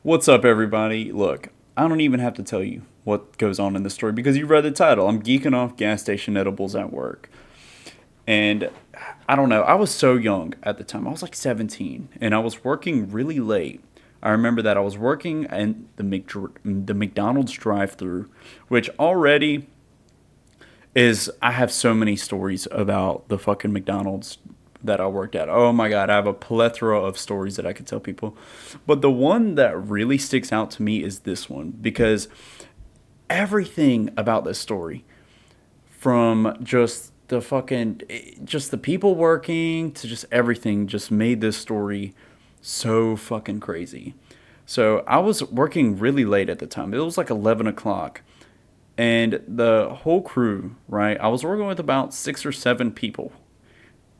What's up, everybody? Look, I don't even have to tell you what goes on in the story because you read the title. I'm geeking off gas station edibles at work. And I don't know, I was so young at the time. I was like 17 and I was working really late. I remember that I was working in the McDonald's drive-through, which already is I have so many stories about the fucking McDonald's that I worked at. Oh my god, I have a plethora of stories that I could tell people. But the one that really sticks out to me is this one because everything about this story, from just the people working to just everything, just made this story so fucking crazy. So I was working really late at the time. It was like 11 o'clock. And the whole crew, right? I was working with about 6 or 7 people.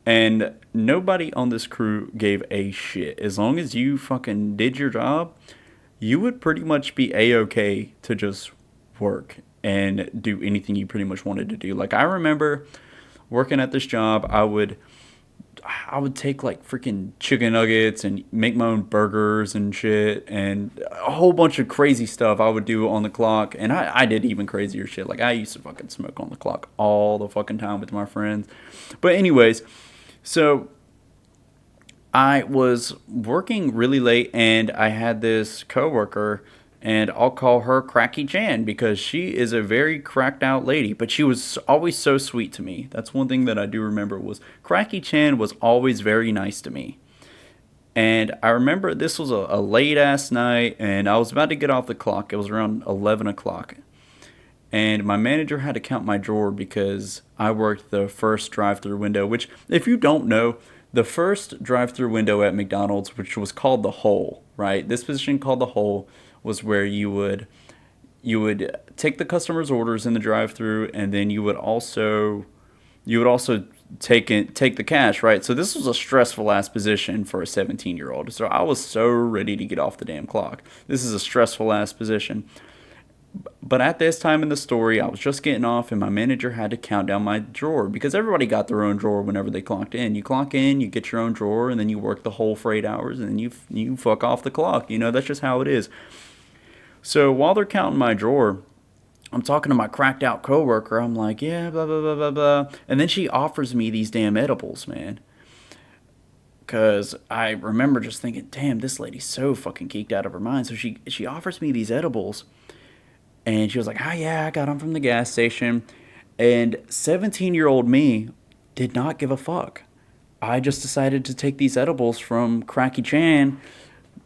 And nobody on this crew gave a shit. As long as you fucking did your job, you would pretty much be a-okay to just work and do anything you pretty much wanted to do. Like, I remember working at this job, I would take like freaking chicken nuggets and make my own burgers and shit and a whole bunch of crazy stuff I would do on the clock. And I did even crazier shit. Like, I used to fucking smoke on the clock all the fucking time with my friends. But anyways, so I was working really late and I had this coworker, and I'll call her Cracky Chan because she is a very cracked out lady, but she was always so sweet to me. That's one thing that I do remember was Cracky Chan was always very nice to me. And I remember this was a late ass night and I was about to get off the clock. It was around 11 o'clock. And my manager had to count my drawer because I worked the first drive-through window, which, if you don't know, the first drive-through window at McDonald's, which was called the hole, right? This position called the hole was where you would take the customer's orders in the drive-through, and then you would also take the cash, right? So this was a stressful ass position for a 17-year-old. So I was so ready to get off the damn clock. This is a stressful ass position. But at this time in the story, I was just getting off, and my manager had to count down my drawer because everybody got their own drawer whenever they clocked in. You clock in, you get your own drawer, and then you work the whole for 8 hours, and then you fuck off the clock. That's just how it is. So while they're counting my drawer, I'm talking to my cracked out coworker. I'm like, yeah, blah blah blah blah blah, and then she offers me these damn edibles, man. Cause I remember just thinking, damn, this lady's so fucking geeked out of her mind. So she offers me these edibles, and she was like, "Ah, yeah, I got them from the gas station." And 17-year-old me did not give a fuck. I just decided to take these edibles from Cracky Chan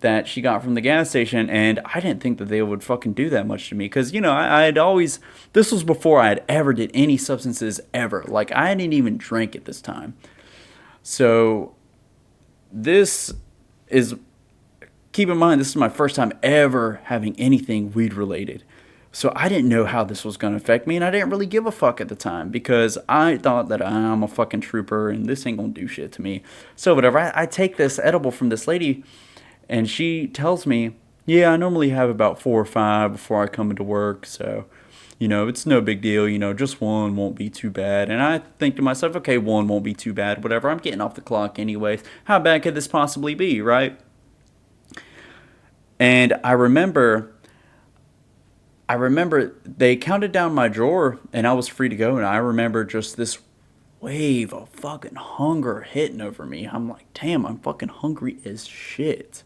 that she got from the gas station, and I didn't think that they would fucking do that much to me. Because, I had always, this was before I had ever did any substances ever. Like, I didn't even drink at this time. So, this is, keep in mind, this is my first time ever having anything weed related. So I didn't know how this was going to affect me, and I didn't really give a fuck at the time because I thought that I'm a fucking trooper and this ain't going to do shit to me. So whatever, I take this edible from this lady, and she tells me, yeah, I normally have about 4 or 5 before I come into work, so, it's no big deal, just one won't be too bad. And I think to myself, okay, one won't be too bad, whatever, I'm getting off the clock anyways. How bad could this possibly be, right? And I remember they counted down my drawer and I was free to go. And I remember just this wave of fucking hunger hitting over me. I'm like, damn, I'm fucking hungry as shit.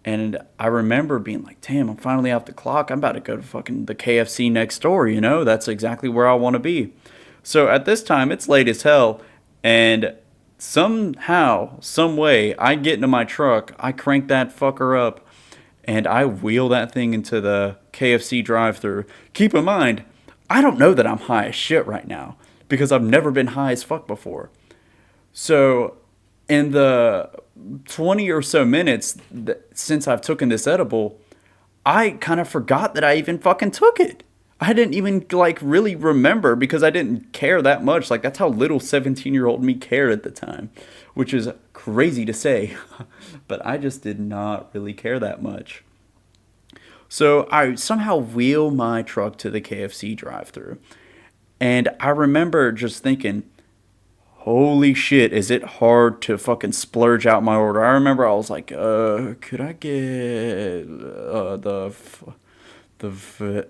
And I remember being like, damn, I'm finally off the clock. I'm about to go to fucking the KFC next door, That's exactly where I want to be. So at this time, it's late as hell. And somehow, some way, I get into my truck, I crank that fucker up, and I wheel that thing into the KFC drive-through. Keep in mind, I don't know that I'm high as shit right now because I've never been high as fuck before. So, in the 20 or so minutes since I've taken this edible, I kind of forgot that I even fucking took it. I didn't even like really remember because I didn't care that much. Like, that's how little 17-year-old me cared at the time, which is crazy to say, but I just did not really care that much. So I somehow wheel my truck to the KFC drive-through, and I remember just thinking, holy shit, is it hard to fucking splurge out my order. I remember I was like, could I get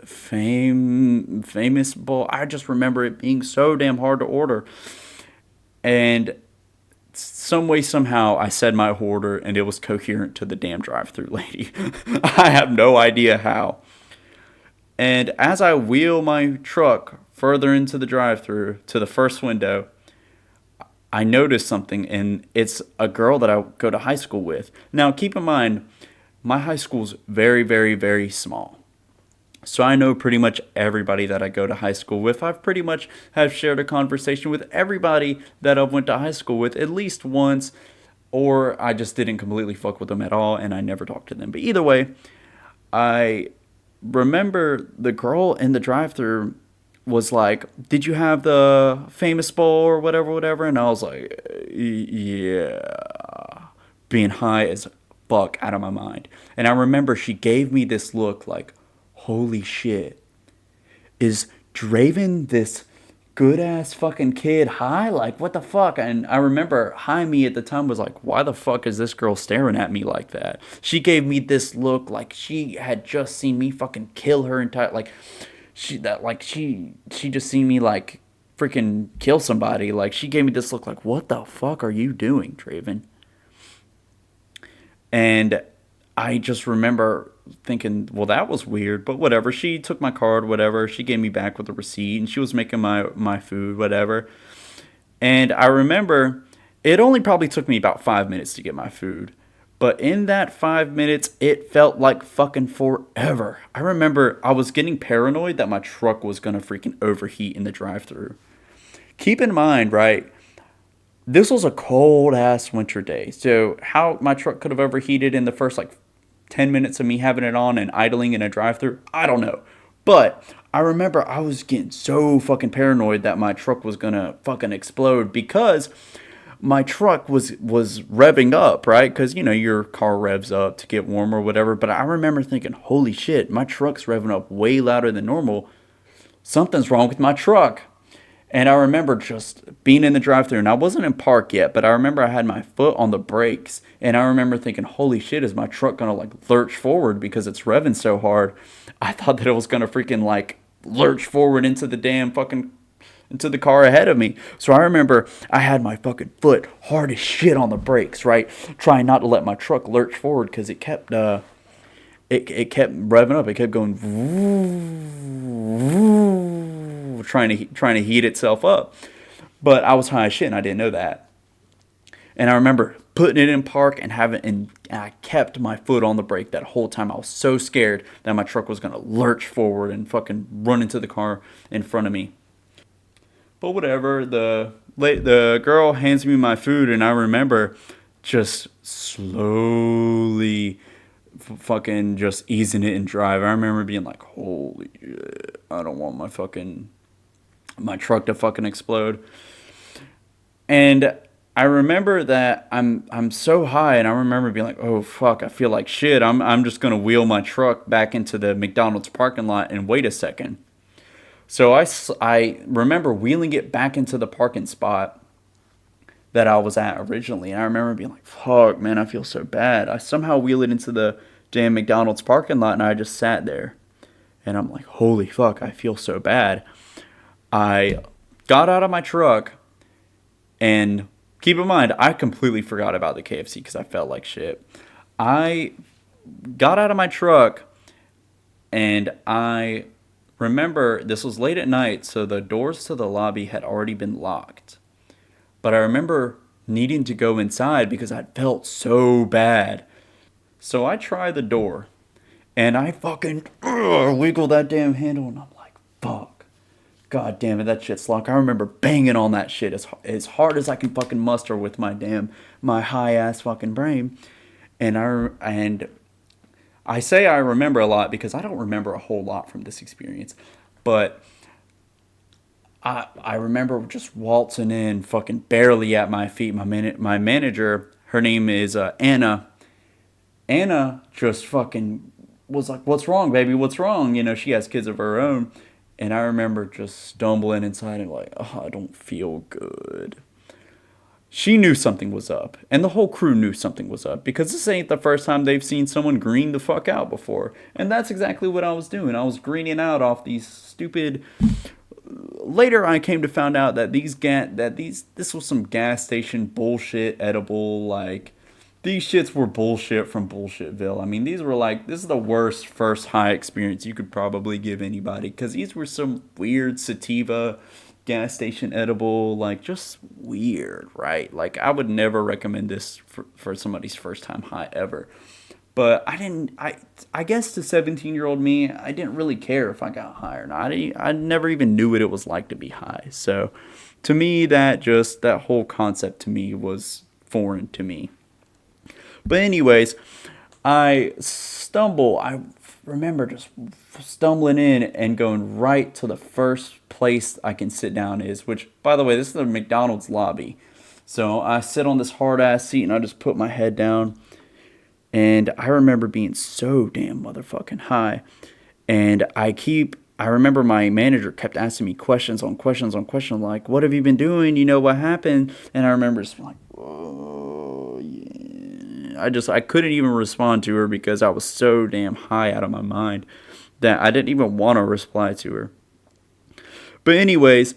famous bowl? I just remember it being so damn hard to order. And some way, somehow, I said my order and it was coherent to the damn drive through lady. I have no idea how. And as I wheel my truck further into the drive through to the first window, I noticed something, and it's a girl that I go to high school with. Now, keep in mind, my high school's very, very, very small. So I know pretty much everybody that I go to high school with. I've pretty much have shared a conversation with everybody that I went to high school with at least once, or I just didn't completely fuck with them at all, and I never talked to them. But either way, I remember the girl in the drive-through was like, "Did you have the famous bowl or whatever, whatever?" And I was like, "Yeah," being high as fuck out of my mind. And I remember she gave me this look like, "Holy shit, is Draven this good ass fucking kid high? Like, what the fuck?" And I remember high me at the time was like, "Why the fuck is this girl staring at me like that?" She gave me this look like she had just seen me fucking kill her entire, like, she just seen me like freaking kill somebody. Like, she gave me this look like, "What the fuck are you doing, Draven?" And I just remember thinking, well, that was weird, but whatever. She took my card, whatever. She gave me back with a receipt, and she was making my food, whatever. And I remember it only probably took me about 5 minutes to get my food. But in that 5 minutes, it felt like fucking forever. I remember I was getting paranoid that my truck was gonna freaking overheat in the drive through. Keep in mind, right? This was a cold ass winter day. So how my truck could have overheated in the first like 10 minutes of me having it on and idling in a drive-through, I don't know. But I remember I was getting so fucking paranoid that my truck was gonna fucking explode because my truck was revving up, right? Because you know your car revs up to get warm or whatever. But I remember thinking, holy shit, my truck's revving up way louder than normal. Something's wrong with my truck. And I remember just being in the drive-thru, and I wasn't in park yet, but I remember I had my foot on the brakes, and I remember thinking, "Holy shit, is my truck gonna like lurch forward because it's revving so hard?" I thought that it was gonna freaking like lurch forward into the damn fucking into the car ahead of me. So I remember I had my fucking foot hard as shit on the brakes, right, trying not to let my truck lurch forward because it kept revving up. It kept going, trying to heat itself up. But I was high as shit and I didn't know that. And I remember putting it in park and I kept my foot on the brake that whole time. I was so scared that my truck was gonna lurch forward and fucking run into the car in front of me. But whatever, the girl hands me my food and I remember just slowly fucking just easing it in drive. I remember being like, "Holy shit, I don't want my truck to fucking explode." And I remember that I'm so high, and I remember being like, "Oh fuck, I feel like shit. I'm just gonna wheel my truck back into the McDonald's parking lot and wait a second." So I remember wheeling it back into the parking spot that I was at originally, and I remember being like, "Fuck, man, I feel so bad." I somehow wheel it into the damn McDonald's parking lot, and I just sat there, and I'm like, "Holy fuck, I feel so bad." I got out of my truck, and keep in mind, I completely forgot about the KFC because I felt like shit. I got out of my truck, and I remember this was late at night, so the doors to the lobby had already been locked. But I remember needing to go inside because I felt so bad. So I try the door, and I fucking wiggle that damn handle, and I'm like, fuck. God damn it, that shit's locked. I remember banging on that shit as hard as I can fucking muster with my high ass fucking brain. And I say I remember a lot because I don't remember a whole lot from this experience. But I remember just waltzing in, fucking barely at my feet. My manager, her name is Anna. Anna just fucking was like, "What's wrong, baby? What's wrong?" You know, she has kids of her own. And I remember just stumbling inside and like, "Oh, I don't feel good." She knew something was up, and the whole crew knew something was up because this ain't the first time they've seen someone green the fuck out before. And that's exactly what I was doing. I was greening out off these stupid. Later, I came to find out that this was some gas station bullshit edible. Like, these shits were bullshit from Bullshitville. I mean, this is the worst first high experience you could probably give anybody because these were some weird sativa gas station edible, like just weird, right? Like, I would never recommend this for somebody's first time high ever. But I guess to 17-year-old me, I didn't really care if I got high or not. I never even knew what it was like to be high. So to me, that whole concept to me was foreign to me. But anyways, I remember just stumbling in and going right to the first place I can sit down which, by the way, this is the McDonald's lobby. So I sit on this hard ass seat and I just put my head down. And I remember being so damn motherfucking high. And I remember my manager kept asking me questions on questions on questions, like, what have you been doing? You know what happened? And I remember just like, oh, yeah. I couldn't even respond to her because I was so damn high out of my mind that I didn't even want to reply to her. But anyways,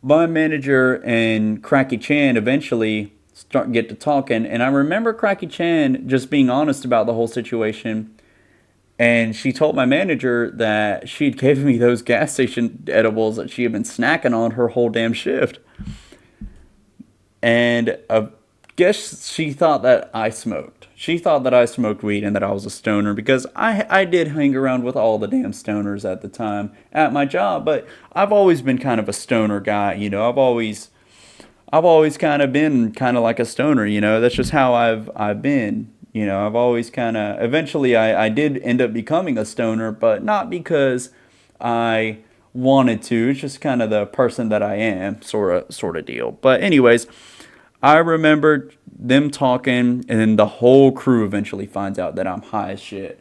my manager and Cracky Chan eventually get to talking, and I remember Cracky Chan just being honest about the whole situation. And she told my manager that she'd given me those gas station edibles that she had been snacking on her whole damn shift. And I guess she thought that I smoked. She thought that I smoked weed and that I was a stoner because I did hang around with all the damn stoners at the time at my job. But I've always been kind of a stoner guy, you know. I've always kind of been kind of like a stoner, you know. That's just how I've been. You know, I've always kind of, eventually I did end up becoming a stoner, but not because I wanted to. It's just kind of the person that I am, sort of deal. But anyways, I remember them talking, and then the whole crew eventually finds out that I'm high as shit.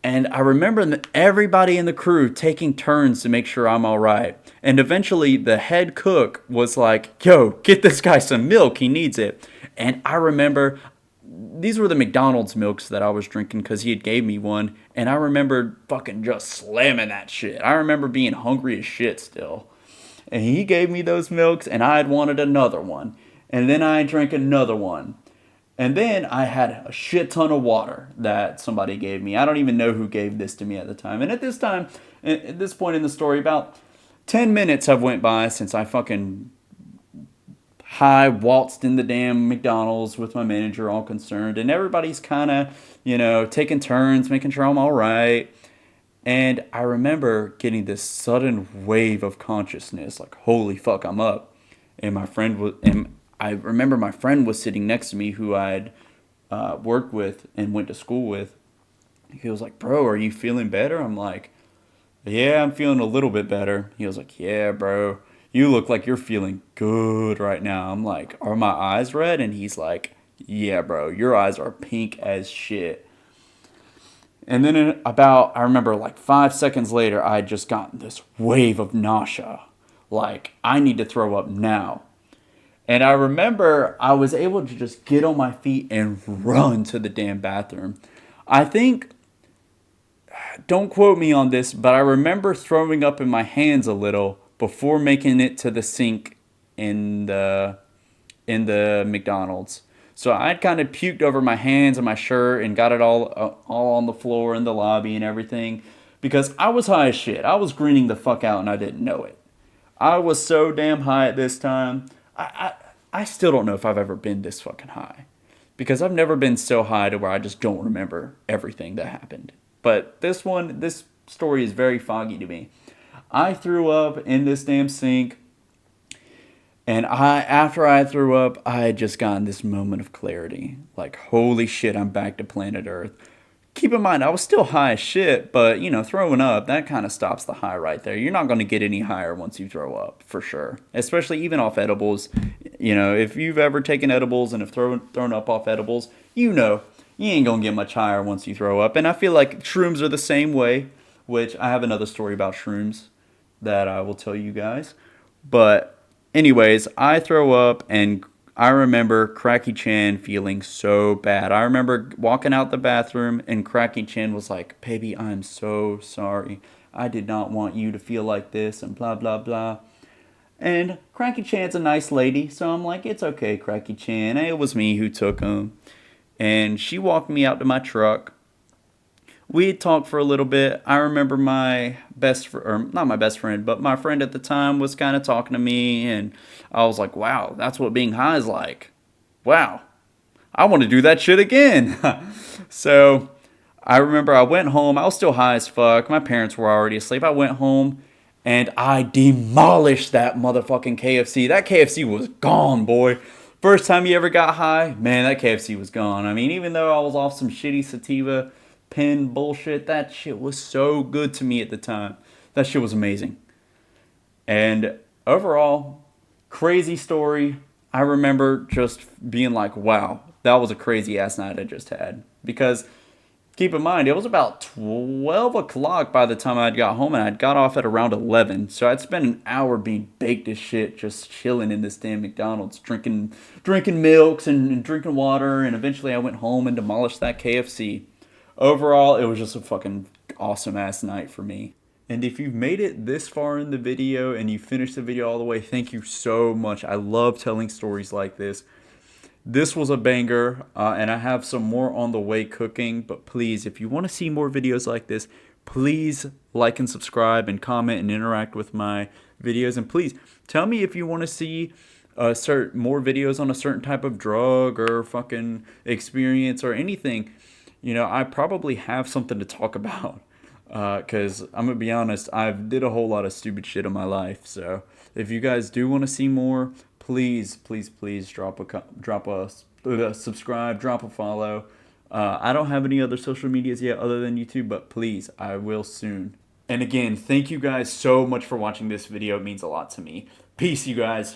And I remember everybody in the crew taking turns to make sure I'm all right. And eventually the head cook was like, yo, get this guy some milk. He needs it. And I remember these were the McDonald's milks that I was drinking because he had gave me one. And I remember fucking just slamming that shit. I remember being hungry as shit still. And he gave me those milks and I had wanted another one. And then I drank another one. And then I had a shit ton of water that somebody gave me. I don't even know who gave this to me at the time. And at this point in the story, about 10 minutes have went by since I fucking high waltzed in the damn McDonald's with my manager all concerned. And everybody's kind of, you know, taking turns, making sure I'm all right. And I remember getting this sudden wave of consciousness, like, holy fuck, I'm up. And I remember my friend was sitting next to me who I'd worked with and went to school with. He was like, bro, are you feeling better? I'm like, yeah, I'm feeling a little bit better. He was like, yeah, bro, you look like you're feeling good right now. I'm like, are my eyes red? And he's like, yeah, bro, your eyes are pink as shit. And then I remember like 5 seconds later, I had just gotten this wave of nausea. Like, I need to throw up now. And I remember I was able to just get on my feet and run to the damn bathroom. I think, don't quote me on this, but I remember throwing up in my hands a little before making it to the sink in the McDonald's. So I'd kind of puked over my hands and my shirt and got it all on the floor in the lobby and everything because I was high as shit. I was greening the fuck out and I didn't know it. I was so damn high at this time. I still don't know if I've ever been this fucking high. Because I've never been so high to where I just don't remember everything that happened. But this story is very foggy to me. I threw up in this damn sink. And after I threw up, I had just gotten this moment of clarity. Like, holy shit, I'm back to planet Earth. Keep in mind, I was still high as shit, but, you know, throwing up, that kind of stops the high right there. You're not going to get any higher once you throw up, for sure. Especially even off edibles. You know, if you've ever taken edibles and have thrown up off edibles, you know, you ain't going to get much higher once you throw up. And I feel like shrooms are the same way, which I have another story about shrooms that I will tell you guys. But Anyways, I throw up, and I remember Cracky Chan feeling so bad. I remember walking out the bathroom, and Cracky Chan was like, "Baby, I'm so sorry. I did not want you to feel like this," and blah, blah, blah. And Cracky Chan's a nice lady, so I'm like, "It's okay, Cracky Chan. It was me who took him." And she walked me out to my truck. We had talked for a little bit. I remember my or not my best friend, but my friend at the time was kind of talking to me, and I was like, wow, that's what being high is like. Wow, I want to do that shit again. So I remember I went home. I was still high as fuck. My parents were already asleep. I went home and I demolished that motherfucking KFC. That KFC was gone, boy. First time you ever got high, man, that KFC was gone. I mean, even though I was off some shitty sativa pen bullshit, that shit was so good to me at the time. That shit was amazing. And overall, crazy story. I remember just being like, wow, that was a crazy ass night I just had. Because keep in mind, it was about 12 o'clock by the time I'd got home, and I'd got off at around 11. So I'd spent an hour being baked as shit, just chilling in this damn McDonald's, drinking milks and drinking water, and eventually I went home and demolished that KFC. Overall, it was just a fucking awesome ass night for me. And if you've made it this far in the video and you finished the video all the way, thank you so much. I love telling stories like this. This was a banger, and I have some more on the way cooking. But please, if you want to see more videos like this, please like and subscribe and comment and interact with my videos. And please tell me if you want to see more videos on a certain type of drug or fucking experience or anything. You know, I probably have something to talk about. Because I'm going to be honest, I've did a whole lot of stupid shit in my life. So if you guys do want to see more, please, please, please drop a subscribe, drop a follow. I don't have any other social medias yet other than YouTube, but please, I will soon. And again, thank you guys so much for watching this video. It means a lot to me. Peace, you guys.